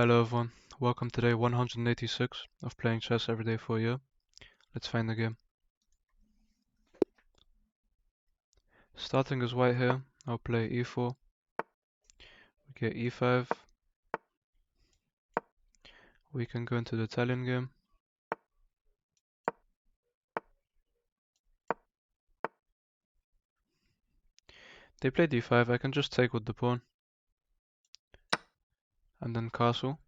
Hello everyone, welcome to day 186 of playing chess every day for a year. Let's find the game. Starting as white here, I'll play e4, we get e5, we can go into the Italian game. They play d5, I can just take with the pawn, and then castle,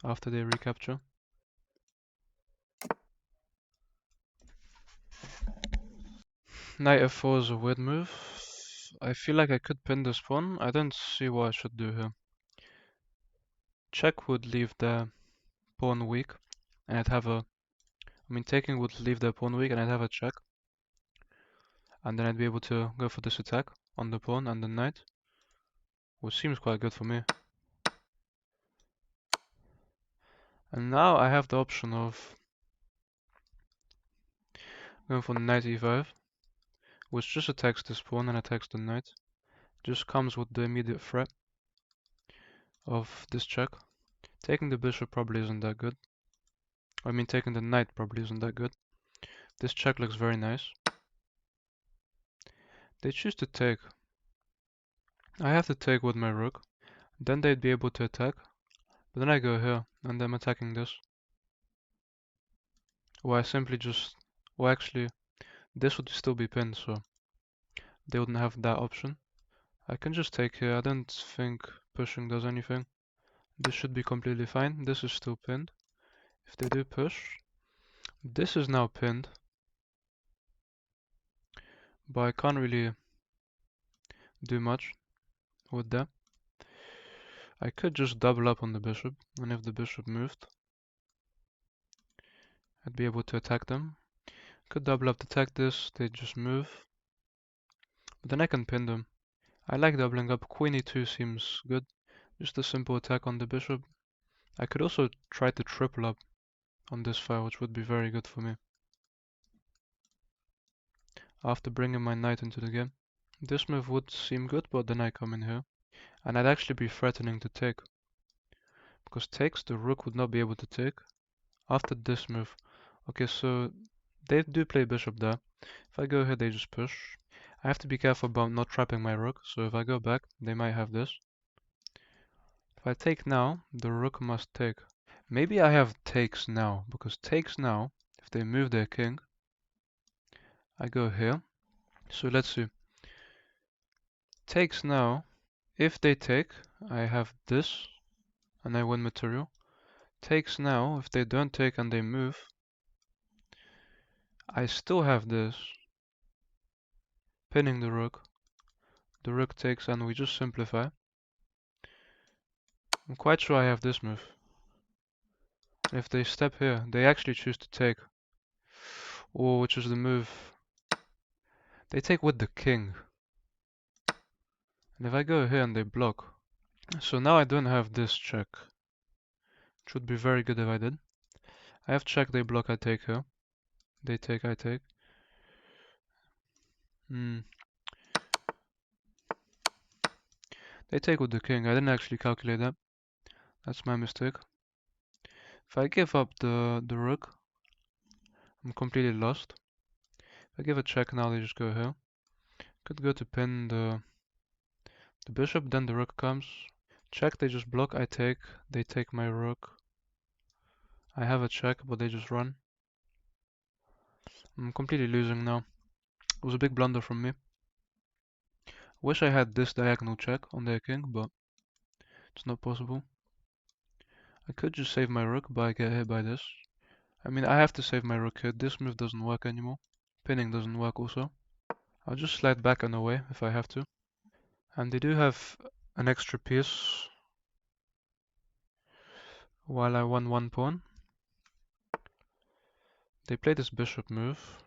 after they recapture. Knight f4 is a weird move. I feel like I could pin this pawn, I don't see what I should do here. Check would leave the pawn weak, and I'd have a... taking would leave the pawn weak and I'd have a check. And then I'd be able to go for this attack on the pawn and the knight, which seems quite good for me. And now I have the option of going for knight e5, which just attacks this pawn and attacks the knight. Just comes with the immediate threat of this check. Taking the bishop probably isn't that good. Taking the knight probably isn't that good. This check looks very nice. They choose to take. I have to take with my rook. Then they'd be able to attack. But then I go here, and I'm attacking this. Or I simply just... Well, actually, this would still be pinned, so they wouldn't have that option. I can just take here. I don't think pushing does anything. This should be completely fine. This is still pinned. If they do push, this is now pinned. But I can't really do much with that. I could just double up on the bishop, and if the bishop moved, I'd be able to attack them. Could double up to attack this, they just move. But then I can pin them. I like doubling up. Queen e2 seems good. Just a simple attack on the bishop. I could also try to triple up on this file, which would be very good for me. After bringing my knight into the game. This move would seem good, but then I come in here. And I'd actually be threatening to take. Because takes, the rook would not be able to take. After this move. Okay, so they do play bishop there. If I go here, they just push. I have to be careful about not trapping my rook. So if I go back, they might have this. If I take now, the rook must take. Maybe I have takes now, because takes now, if they move their king, I go here. So let's see. Takes now, if they take, I have this, and I win material. Takes now, if they don't take and they move, I still have this. Pinning the rook. The rook takes and we just simplify. I'm quite sure I have this move. If they step here, they actually choose to take. Or which is the move. They take with the king. And if I go here and they block. So now I don't have this check. Which would be very good if I did. I have check, they block, I take here. They take, I take. They take with the king. I didn't actually calculate that. That's my mistake. If I give up the rook, I'm completely lost. If I give a check now, they just go here. Could go to pin the bishop, then the rook comes. Check, they just block, I take. They take my rook. I have a check, but they just run. I'm completely losing now. It was a big blunder from me. Wish I had this diagonal check on their king, but it's not possible. I could just save my rook, but I get hit by this. I have to save my rook here. This move doesn't work anymore. Pinning doesn't work also. I'll just slide back and away if I have to. And they do have an extra piece while I won one pawn. They play this bishop move.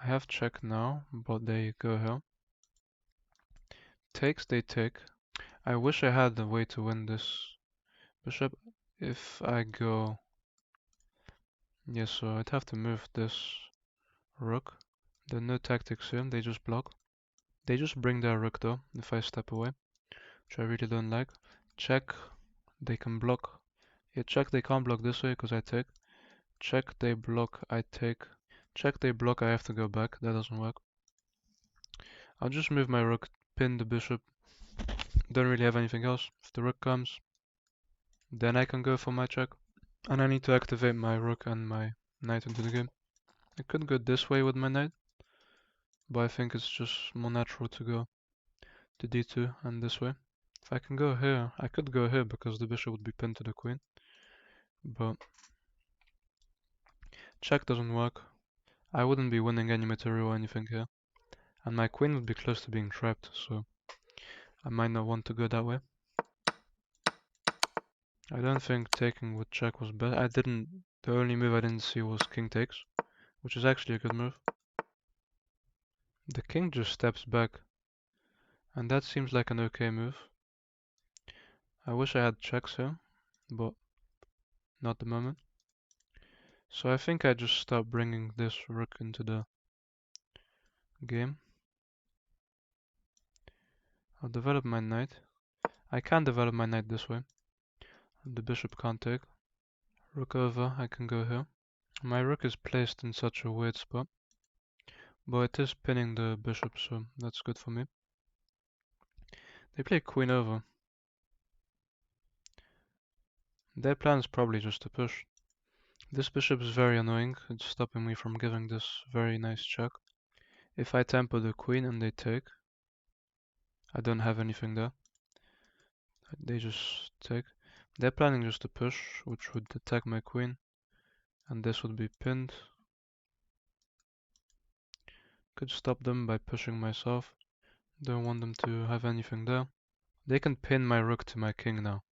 I have check now, but they go here. Takes, they take. I wish I had a way to win this bishop. If I go... Yes, so I'd have to move this rook. There are no tactics here, they just block. They just bring their rook though, if I step away. which I really don't like. Check, they can block. Yeah, check, they can't block this way because I take. Check, they block, I take. Check, they block, I have to go back. That doesn't work. I'll just move my rook, pin the bishop. Don't really have anything else. If the rook comes, then I can go for my check. And I need to activate my rook and my knight into the game. I could go this way with my knight, but I think it's just more natural to go to d2 and this way. If I can go here, I could go here because the bishop would be pinned to the queen. But check doesn't work. I wouldn't be winning any material or anything here. And my queen would be close to being trapped, so I might not want to go that way. I don't think taking with check was best. The only move I didn't see was king takes, which is actually a good move. The king just steps back, and that seems like an okay move. I wish I had checks here, but not the moment. So I think I just stop bringing this rook into the game. I'll develop my knight. I can develop my knight this way. The bishop can't take. Rook over, I can go here. My rook is placed in such a weird spot, but it is pinning the bishop, so that's good for me. They play queen over. Their plan is probably just to push. This bishop is very annoying. It's stopping me from giving this very nice check. If I tempo the queen and they take, I don't have anything there. They just take. They're planning just to push, which would attack my queen, and this would be pinned. Could stop them by pushing myself. Don't want them to have anything there. They can pin my rook to my king now.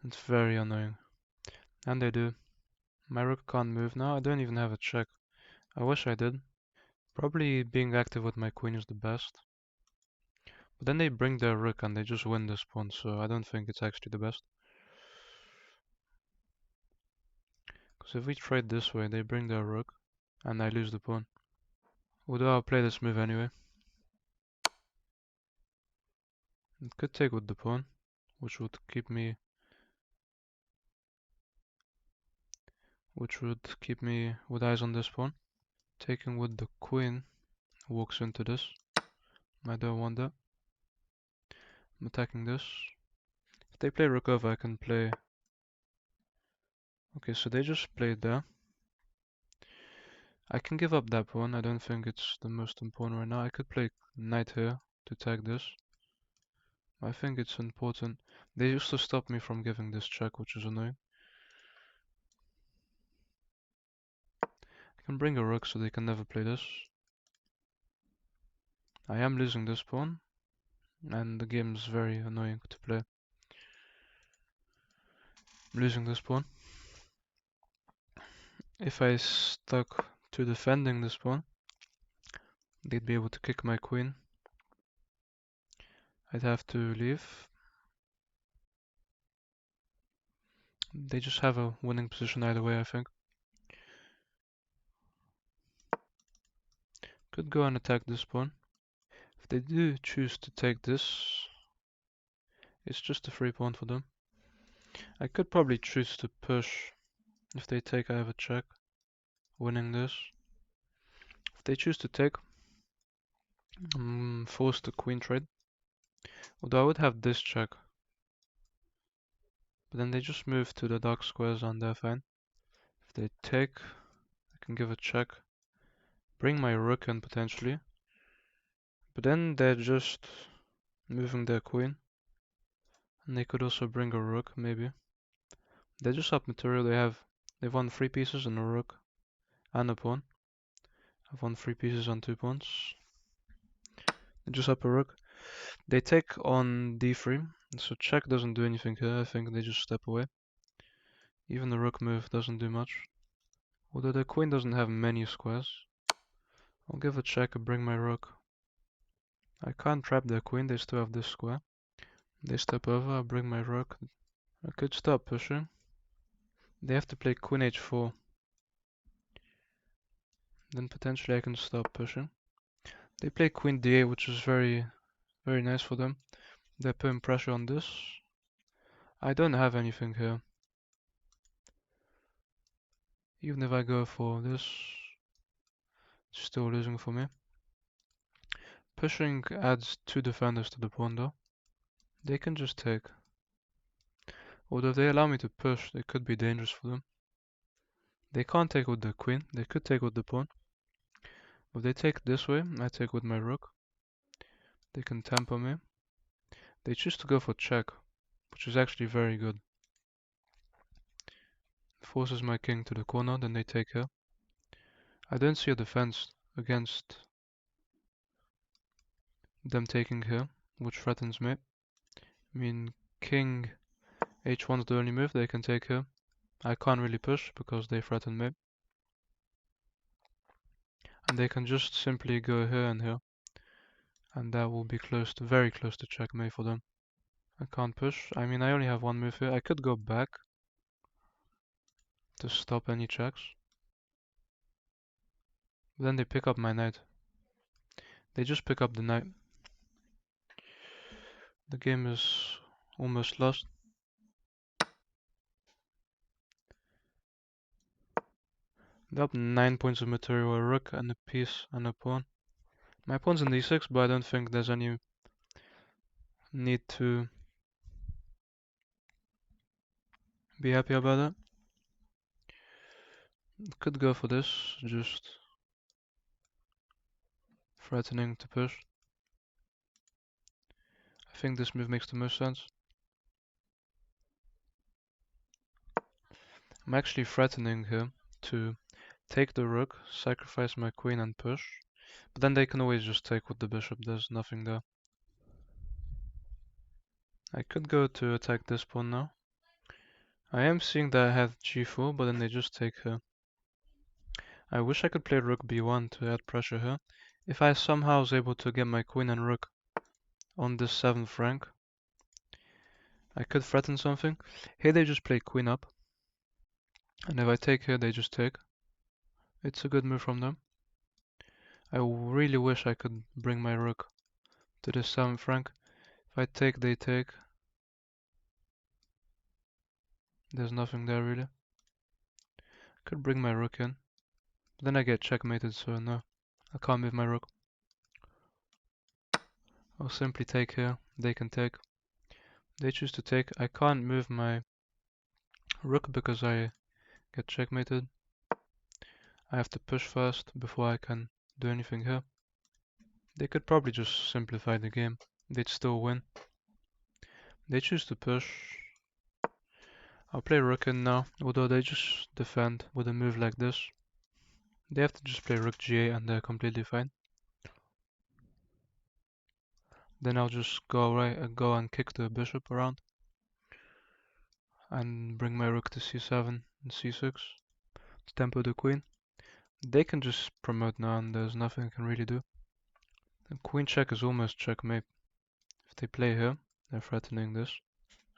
It's very annoying. And they do. My rook can't move now. I don't even have a check. I wish I did. Probably being active with my queen is the best. But then they bring their rook and they just win this pawn, so I don't think it's actually the best. Because if we trade this way, they bring their rook and I lose the pawn. Although I'll play this move anyway. It could take with the pawn, which would keep me with eyes on this pawn. Taking with the queen walks into this. I don't want that. I'm attacking this. If they play rook over, I can play... Okay, so they just played there. I can give up that pawn. I don't think it's the most important right now. I could play knight here to tag this. I think it's important. They used to stop me from giving this check, which is annoying. I can bring a rook so they can never play this. I am losing this pawn, and the game is very annoying to play. I'm losing this pawn. If I stuck to defending this pawn, they'd be able to kick my queen. I'd have to leave. They just have a winning position either way, I think. Could go and attack this pawn. If they do choose to take this, it's just a free pawn for them. I could probably choose to push. If they take, I have a check, winning this. If they choose to take, I'm forced to queen trade. Although I would have this check. But then they just move to the dark squares and they're fine. If they take, I can give a check. Bring my rook in potentially. But then they're just moving their queen. And they could also bring a rook, maybe. They're just up material. They've won 3 pieces and a rook and a pawn. I've won 3 pieces on 2 pawns. They just up a rook. They take on d3, so check doesn't do anything here. I think they just step away. Even the rook move doesn't do much. Although the queen doesn't have many squares. I'll give a check and bring my rook. I can't trap their queen, they still have this square. They step over, I'll bring my rook. I could stop pushing. They have to play queen h4. Then potentially I can stop pushing. They play queen d8, which is very, very nice for them. They're putting pressure on this. I don't have anything here. Even if I go for this, it's still losing for me. Pushing adds 2 defenders to the pawn though. They can just take. Although if they allow me to push, it could be dangerous for them. They can't take with the queen. They could take with the pawn. If they take this way, I take with my rook. They can tempo me. They choose to go for check, which is actually very good. Forces my king to the corner, then they take here. I don't see a defense against them taking here, which threatens me. I mean, king h1 is the only move they can take here. I can't really push because they threaten me. And they can just simply go here and here. And that will be close to, very close to checkmate for them. I can't push. I mean, I only have one move here. I could go back to stop any checks. But then they pick up my knight. They just pick up the knight. The game is almost lost. They're up 9 points of material, a rook and a piece and a pawn. My pawn's in d6, but I don't think there's any need to be happy about that. Could go for this, just threatening to push. I think this move makes the most sense. I'm actually threatening here to take the rook, sacrifice my queen and push. But then they can always just take with the bishop, there's nothing there. I could go to attack this pawn now. I am seeing that I have g4, but then they just take here. I wish I could play rook b1 to add pressure here. If I somehow was able to get my queen and rook on this 7th rank, I could threaten something. Here they just play queen up. And if I take here, they just take. It's a good move from them. I really wish I could bring my rook to this 7th rank. If I take, they take. There's nothing there really. Could bring my rook in. But then I get checkmated, so no. I can't move my rook. I'll simply take here. They can take. They choose to take. I can't move my rook because I get checkmated. I have to push first before I can do anything here. They could probably just simplify the game. They'd still win. They choose to push. I'll play rook in now, although they just defend with a move like this. They have to just play rook g8 and they're completely fine. Then I'll just go and kick the bishop around. And bring my rook to c7 and c6 to tempo the queen. They can just promote now and there's nothing I can really do. And queen check is almost checkmate. If they play here, they're threatening this.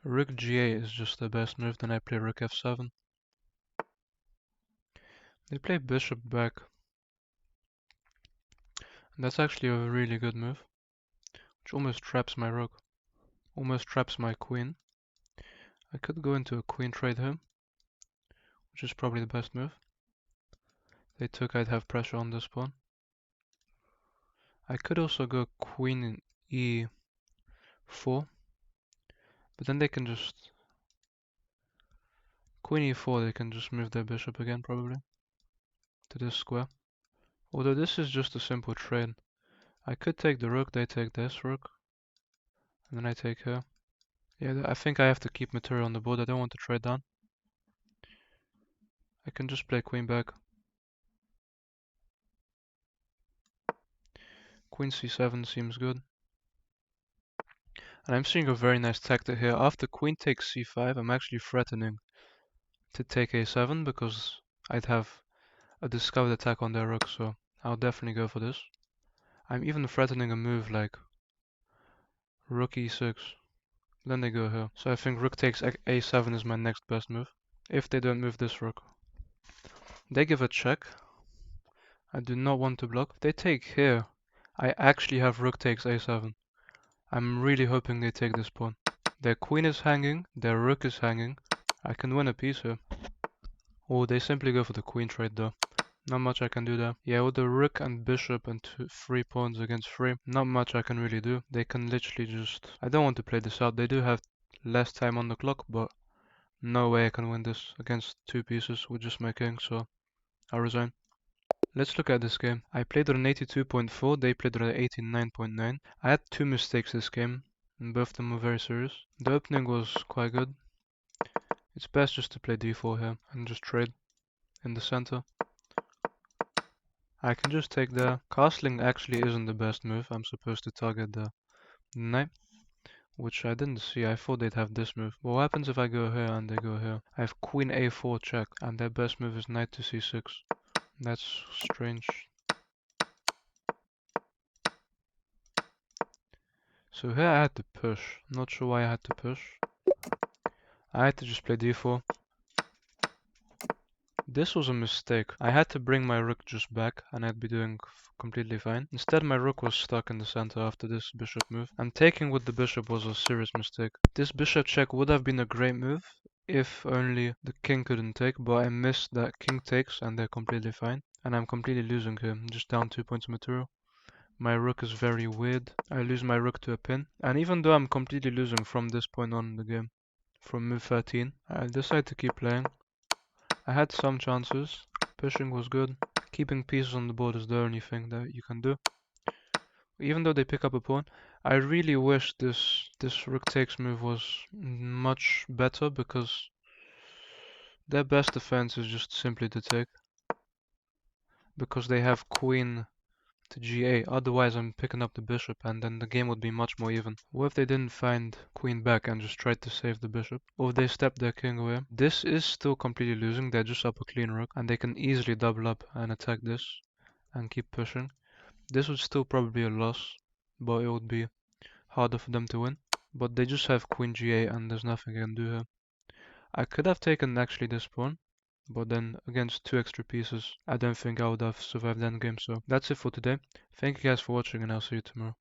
Rook g8 is just the best move, then I play rook f7. They play bishop back. And that's actually a really good move. Which almost traps my rook. Almost traps my queen. I could go into a queen trade here. Which is probably the best move. If they took, I'd have pressure on this pawn. I could also go queen in e4. But then they can just... Queen e4, they can just move their bishop again probably. To this square. Although this is just a simple trade. I could take the rook, they take this rook. And then I take her. Yeah, I think I have to keep material on the board. I don't want to trade down. I can just play queen back. Queen c7 seems good. And I'm seeing a very nice tactic here. After queen takes c5, I'm actually threatening to take a7 because I'd have a discovered attack on their rook, so I'll definitely go for this. I'm even threatening a move like rook e6. Then they go here. So I think rook takes a7 is my next best move. If they don't move this rook. They give a check. I do not want to block. If they take here, I actually have rook takes a7. I'm really hoping they take this pawn. Their queen is hanging, their rook is hanging. I can win a piece here. Oh, they simply go for the queen trade though. Not much I can do there. Yeah, with the rook and bishop and 3 pawns against 3, not much I can really do. They can literally just... I don't want to play this out. They do have less time on the clock, but no way I can win this against 2 pieces with just my king, so I resign. Let's look at this game. I played on an 82.4, they played on an 89.9. I had 2 mistakes this game, and both of them were very serious. The opening was quite good. It's best just to play d4 here and just trade in the center. I can just take there. Castling actually isn't the best move. I'm supposed to target the knight, which I didn't see. I thought they'd have this move. But what happens if I go here and they go here? I have queen a4 check, and their best move is knight to c6. That's strange. So here I had to push. Not sure why I had to push. I had to just play d4. This was a mistake. I had to bring my rook just back and I'd be doing completely fine. Instead my rook was stuck in the center after this bishop move. And taking with the bishop was a serious mistake. This bishop check would have been a great move if only the king couldn't take, but I missed that king takes and they're completely fine. And I'm completely losing here. I'm just down 2 points of material. My rook is very weird. I lose my rook to a pin. And even though I'm completely losing from this point on in the game, from move 13, I decide to keep playing. I had some chances. Pushing was good. Keeping pieces on the board is the only thing that you can do. Even though they pick up a pawn, I really wish this rook takes move was much better because their best defense is just simply to take. Because they have queen to g8, otherwise I'm picking up the bishop and then the game would be much more even. What if they didn't find queen back and just tried to save the bishop? Or if they stepped their king away? This is still completely losing, they're just up a clean rook and they can easily double up and attack this and keep pushing. This would still probably be a loss, but it would be harder for them to win. But they just have queen g8 and there's nothing I can do here. I could have taken actually this pawn, but then against 2 extra pieces, I don't think I would have survived that game. So that's it for today. Thank you guys for watching and I'll see you tomorrow.